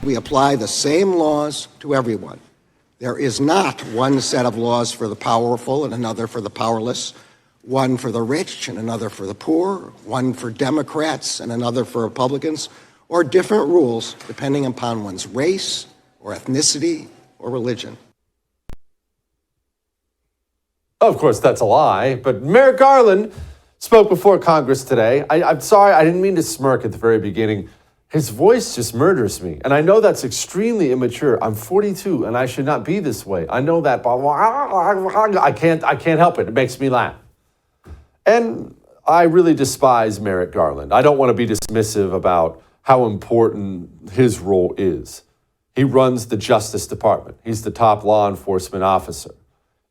We apply the same laws to everyone. There is not one set of laws for the powerful and another for the powerless, one for the rich and another for the poor, one for Democrats and another for Republicans, or different rules depending upon one's race or ethnicity or religion. Of course, that's a lie, but Merrick Garland spoke before Congress today. I'm sorry, I didn't mean to smirk at the very beginning. His voice just murders me, and I know that's extremely immature. I'm 42, and I should not be this way. I know that, but I can't help it. It makes me laugh. And I really despise Merrick Garland. I don't want to be dismissive about how important his role is. He runs the Justice Department. He's the top law enforcement officer.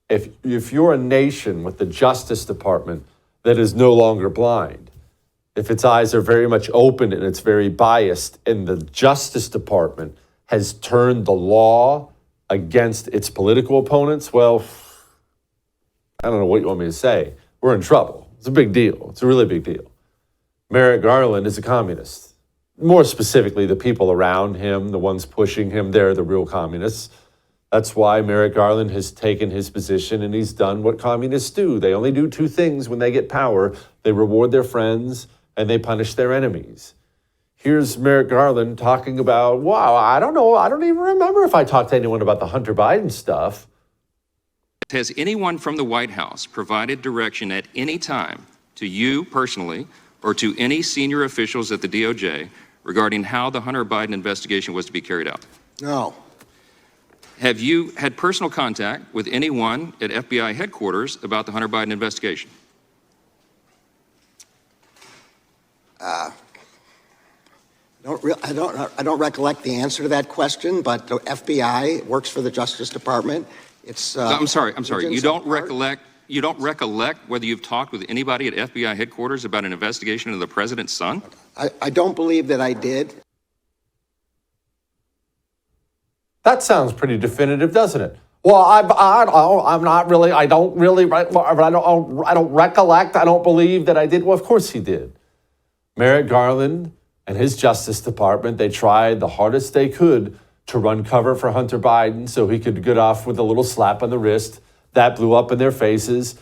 If you're a nation with the Justice Department that is no longer blind, if its eyes are very much open and it's very biased, and the Justice Department has turned the law against its political opponents, well, I don't know what you want me to say. We're in trouble. It's a big deal. It's a really big deal. Merrick Garland is a communist. More specifically, the people around him, the ones pushing him, they're the real communists. That's why Merrick Garland has taken his position and he's done what communists do. They only do two things when they get power. They reward their friends and they punish their enemies. Here's Merrick Garland talking about, wow, I don't know. I don't even remember if I talked to anyone about the Hunter Biden stuff. Has anyone from the White House provided direction at any time to you personally or to any senior officials at the DOJ regarding how the Hunter Biden investigation was to be carried out? No. Have you had personal contact with anyone at FBI headquarters about the Hunter Biden investigation? I don't recollect the answer to that question, but the FBI works for the Justice Department. It's I'm sorry. You don't recollect whether you've talked with anybody at FBI headquarters about an investigation into the president's son? I don't believe that I did. That sounds pretty definitive, doesn't it? Well, I'm not really. I don't recollect. I don't believe that I did. Well, of course he did. Merrick Garland and his Justice Department, they tried the hardest they could to run cover for Hunter Biden so he could get off with a little slap on the wrist. That blew up in their faces.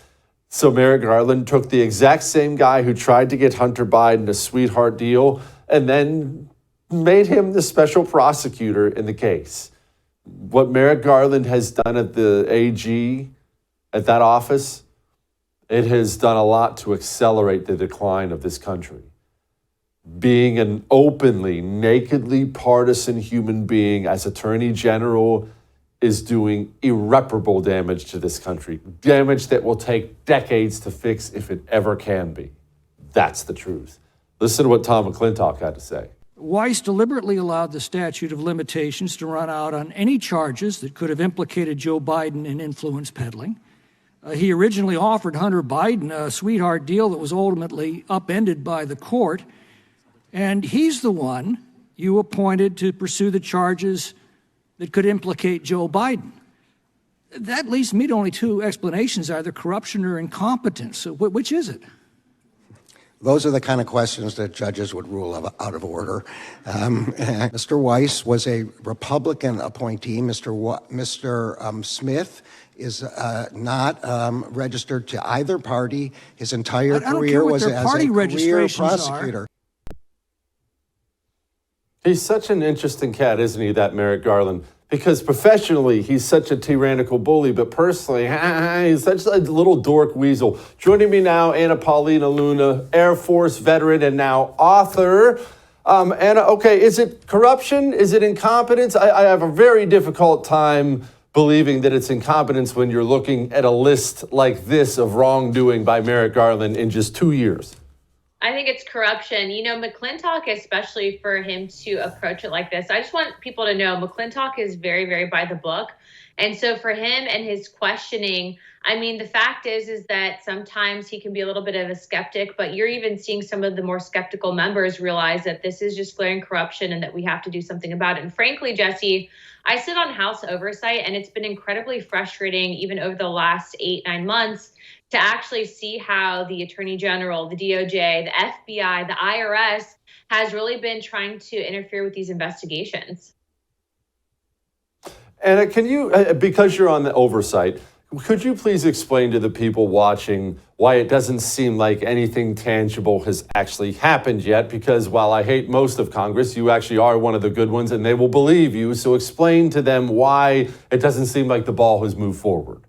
So Merrick Garland took the exact same guy who tried to get Hunter Biden a sweetheart deal and then made him the special prosecutor in the case. What Merrick Garland has done at the AG, at that office, it has done a lot to accelerate the decline of this country. Being an openly, nakedly partisan human being as Attorney General is doing irreparable damage to this country. Damage that will take decades to fix if it ever can be. That's the truth. Listen to what Tom McClintock had to say. Weiss deliberately allowed the statute of limitations to run out on any charges that could have implicated Joe Biden in influence peddling. He originally offered Hunter Biden a sweetheart deal that was ultimately upended by the court. And he's the one you appointed to pursue the charges that could implicate Joe Biden. That leads me to only two explanations, either corruption or incompetence. So which is it? Those are the kind of questions that judges would rule out of order. Mr. Weiss was a Republican appointee. Mr. Smith is not registered to either party. His entire career was as a career prosecutor. He's such an interesting cat, isn't he, that Merrick Garland? Because professionally, he's such a tyrannical bully, but personally, he's such a little dork weasel. Joining me now, Paulina Luna, Air Force veteran and now author. Anna, okay, is it corruption? Is it incompetence? I have a very difficult time believing that it's incompetence when you're looking at a list like this of wrongdoing by Merrick Garland in just 2 years. I think it's corruption. You know, McClintock, especially for him to approach it like this, I just want people to know McClintock is very, very by the book. And so for him and his questioning, I mean, the fact is that sometimes he can be a little bit of a skeptic, but you're even seeing some of the more skeptical members realize that this is just glaring corruption and that we have to do something about it. And frankly, Jesse, I sit on House Oversight, and it's been incredibly frustrating, even over the last 8-9 months, to actually see how the Attorney General, the DOJ, the FBI, the IRS has really been trying to interfere with these investigations. Anna, can you, because you're on the oversight, could you please explain to the people watching why it doesn't seem like anything tangible has actually happened yet? Because while I hate most of Congress, you actually are one of the good ones and they will believe you. So explain to them why it doesn't seem like the ball has moved forward.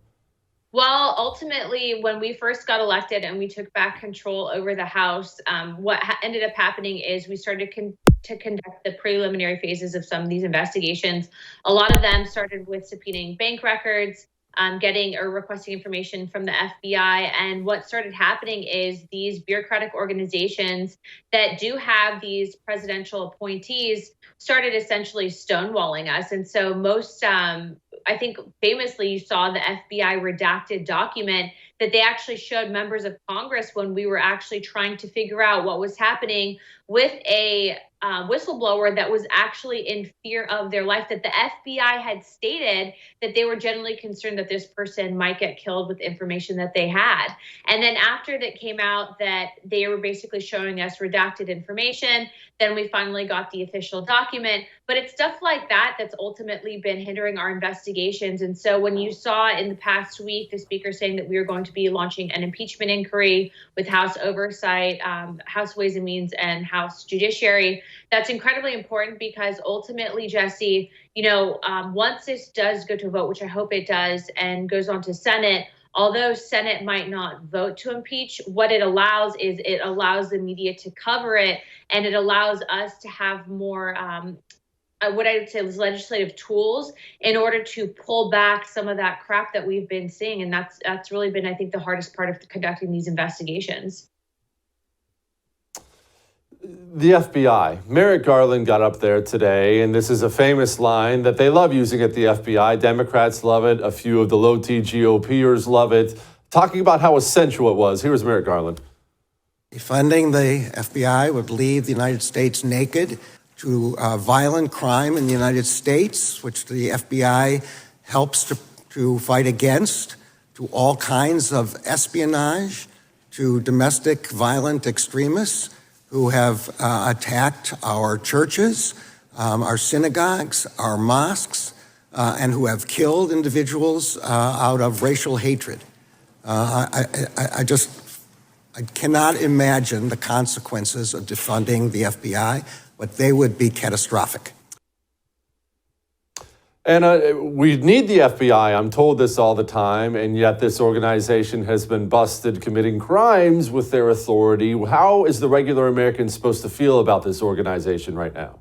Well, ultimately, when we first got elected and we took back control over the House, what ended up happening is we started to conduct the preliminary phases of some of these investigations. A lot of them started with subpoenaing bank records, getting or requesting information from the FBI. And what started happening is these bureaucratic organizations that do have these presidential appointees started essentially stonewalling us. And so I think famously, you saw the FBI redacted document that they actually showed members of Congress when we were actually trying to figure out what was happening with a whistleblower that was actually in fear of their life, that the FBI had stated that they were genuinely concerned that this person might get killed with information that they had. And then after that came out that they were basically showing us redacted information, then we finally got the official document. But it's stuff like that that's ultimately been hindering our investigations. And so when you saw in the past week the Speaker saying that we were going to be launching an impeachment inquiry with House oversight, House Ways and Means, and House Judiciary, that's incredibly important because ultimately, Jesse, once this does go to a vote, which I hope it does, and goes on to Senate, although Senate might not vote to impeach, what it allows is it allows the media to cover it, and it allows us to have more what I would say was legislative tools in order to pull back some of that crap that we've been seeing. And that's really been, I think, the hardest part of conducting these investigations. The FBI. Merrick Garland got up there today, and this is a famous line that they love using at the FBI. Democrats love it. A few of the low-T GOPers love it. Talking about how essential it was. Here's Merrick Garland. Funding the FBI would leave the United States naked to violent crime in the United States, which the FBI helps to fight against, to all kinds of espionage, to domestic violent extremists who have attacked our churches, our synagogues, our mosques, and who have killed individuals out of racial hatred. I cannot imagine the consequences of defunding the FBI, but they would be catastrophic. And we need the FBI. I'm told this all the time, and yet this organization has been busted committing crimes with their authority. How is the regular American supposed to feel about this organization right now?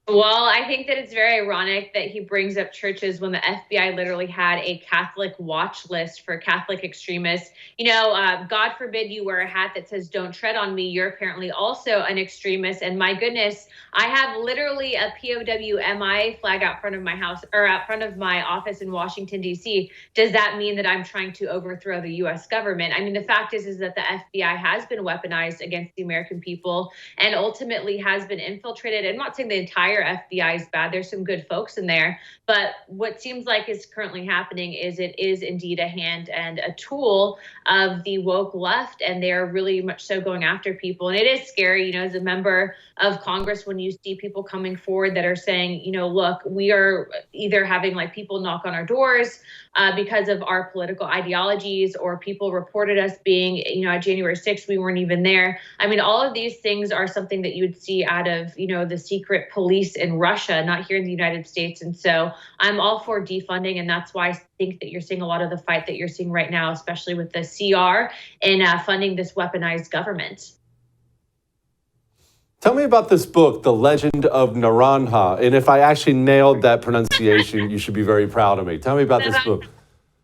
Well, I think that it's very ironic that he brings up churches when the FBI literally had a Catholic watch list for Catholic extremists. God forbid you wear a hat that says "Don't tread on me." You're apparently also an extremist. And my goodness, I have literally a POW MIA flag out front of my house, or out front of my office in Washington, D.C. Does that mean that I'm trying to overthrow the U.S. government? I mean, the fact is that the FBI has been weaponized against the American people and ultimately has been infiltrated. I'm not saying the entire FBI is bad. There's some good folks in there. But what seems like is currently happening is it is indeed a hand and a tool of the woke left, and they're really much so going after people. And it is scary, as a member of Congress, when you see people coming forward that are saying, look, we are either having people knock on our doors because of our political ideologies, or people reported us being, at January 6th, we weren't even there. I mean, all of these things are something that you would see out of, the secret police in Russia, not here in the United States. And so I'm all for defunding. And that's why I think that you're seeing a lot of the fight that you're seeing right now, especially with the CR and funding this weaponized government. Tell me about this book, The Legend of Naranja. And if I actually nailed that pronunciation, you should be very proud of me. Tell me about this book.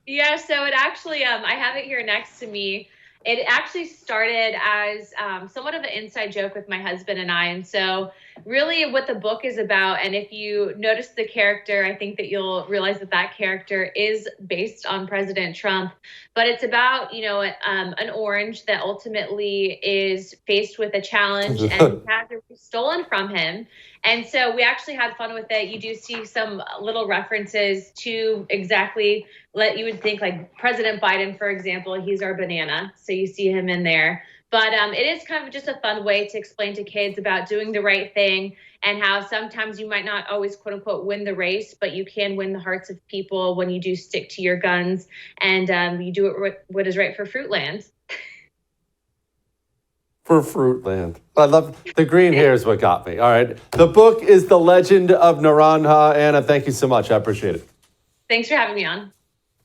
Yeah, so it actually, I have it here next to me. It actually started as somewhat of an inside joke with my husband and I. And so really what the book is about, and if you notice the character, I think that you'll realize that character is based on President Trump. But it's about, an orange that ultimately is faced with a challenge and has it stolen from him. And so we actually had fun with it. You do see some little references to exactly what you would think, like President Biden, for example, he's our banana. So you see him in there. But it is kind of just a fun way to explain to kids about doing the right thing and how sometimes you might not always, quote unquote, win the race, but you can win the hearts of people when you do stick to your guns and you do what is right for Fruitland. For Fruitland. I love the green hair is what got me. All right. The book is The Legend of Naranja. Anna, thank you so much. I appreciate it. Thanks for having me on.